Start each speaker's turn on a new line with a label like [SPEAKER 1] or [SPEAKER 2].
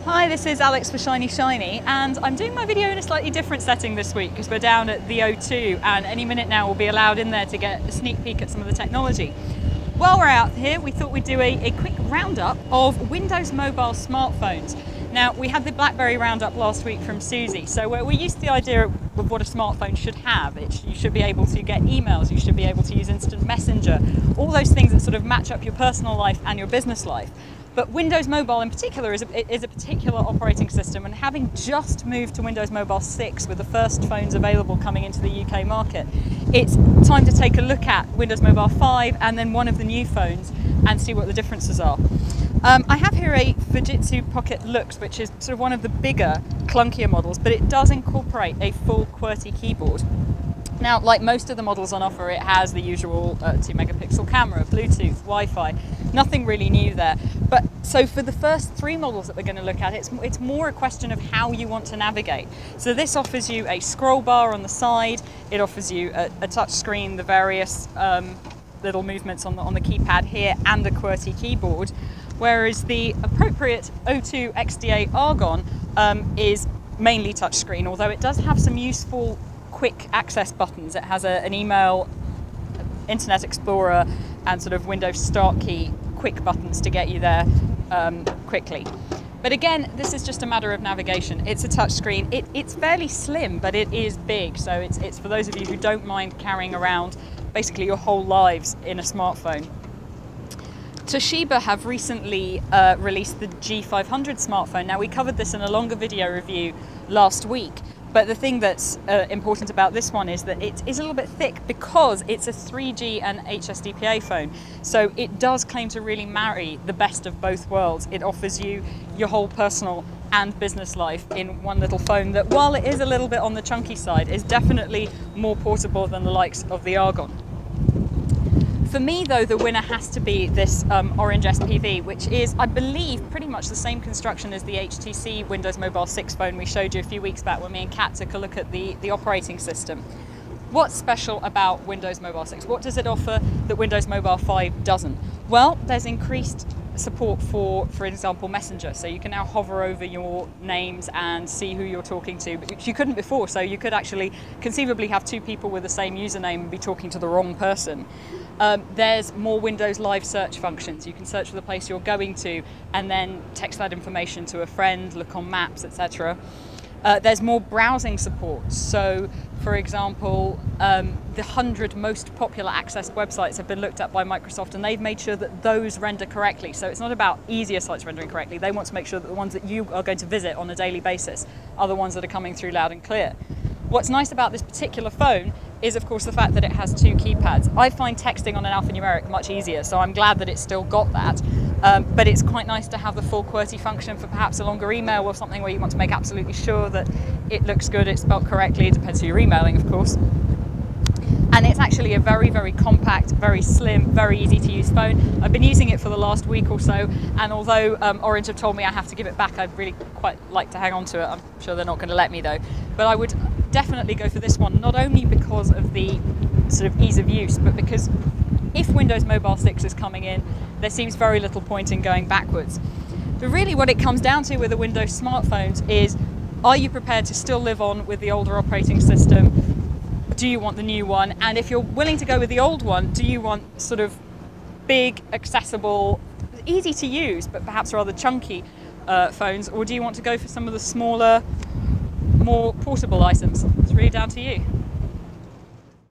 [SPEAKER 1] Hi, this is Alex for ShinyShiny, and I'm doing my video in a slightly different setting this week because we're down at the O2 and any minute now we'll be allowed in there to get a sneak peek at some of the technology. While we're out here, we thought we'd do a quick roundup of Windows Mobile smartphones. Now, we had the BlackBerry roundup last week from Susie, so we're used to the idea of what a smartphone should have. You should be able to get emails, you should be able to use instant messenger, all those things that sort of match up your personal life and your business life. But Windows Mobile in particular is a particular operating system, and having just moved to Windows Mobile 6 with the first phones available coming into the UK market, it's time to take a look at Windows Mobile 5 and then one of the new phones and see what the differences are. I have here a Fujitsu Pocket Lux, which is sort of one of the bigger, clunkier models, but it does incorporate a full QWERTY keyboard. Now, like most of the models on offer, it has the usual 2-megapixel camera, Bluetooth, Wi-Fi, nothing really new there. But so for the first three models that we're going to look at, it's more a question of how you want to navigate. So this offers you a scroll bar on the side, it offers you a touch screen, the various little movements on the keypad here, and a QWERTY keyboard, whereas the appropriate O2 XDA Argon is mainly touchscreen, although it does have some useful quick access buttons. It has an email, Internet Explorer, and sort of Windows Start key quick buttons to get you there quickly. But again, this is just a matter of navigation. It's a touchscreen. It's fairly slim, but it is big. So it's for those of you who don't mind carrying around basically your whole lives in a smartphone. Toshiba have recently released the G500 smartphone. Now, we covered this in a longer video review last week, but the thing that's important about this one is that it is a little bit thick because it's a 3G and HSDPA phone. So it does claim to really marry the best of both worlds. It offers you your whole personal and business life in one little phone that, while it is a little bit on the chunky side, is definitely more portable than the likes of the Argon. For me, though, the winner has to be this orange SPV, which is, I believe, pretty much the same construction as the HTC Windows Mobile 6 phone we showed you a few weeks back when me and Kat took a look at the operating system. What's special about Windows Mobile 6? What does it offer that Windows Mobile 5 doesn't? Well, there's increased support for example, Messenger. So you can now hover over your names and see who you're talking to, which you couldn't before. So you could actually conceivably have two people with the same username and be talking to the wrong person. There's more Windows Live search functions. You can search for the place you're going to and then text that information to a friend, look on maps, etc. There's more browsing support. So, for example, the 100 most popular accessed websites have been looked at by Microsoft, and they've made sure that those render correctly. So it's not about easier sites rendering correctly. They want to make sure that the ones that you are going to visit on a daily basis are the ones that are coming through loud and clear. What's nice about this particular phone is, of course, the fact that it has two keypads. I find texting on an alphanumeric much easier, so I'm glad that it's still got that. But it's quite nice to have the full QWERTY function for perhaps a longer email or something where you want to make absolutely sure that it looks good, it's spelled correctly. It depends who you're emailing, of course. And it's actually a very, very compact, very slim, very easy to use phone. I've been using it for the last week or so, and although Orange have told me I have to give it back, I'd really quite like to hang on to it. I'm sure they're not going to let me though. But I would definitely go for this one, not only because of the sort of ease of use, but because if Windows Mobile 6 is coming in, there seems very little point in going backwards. But really what it comes down to with the Windows smartphones is, are you prepared to still live on with the older operating system? Do you want the new one? And if you're willing to go with the old one, do you want sort of big, accessible, easy to use, but perhaps rather chunky phones? Or do you want to go for some of the smaller, more portable items? It's really down to you.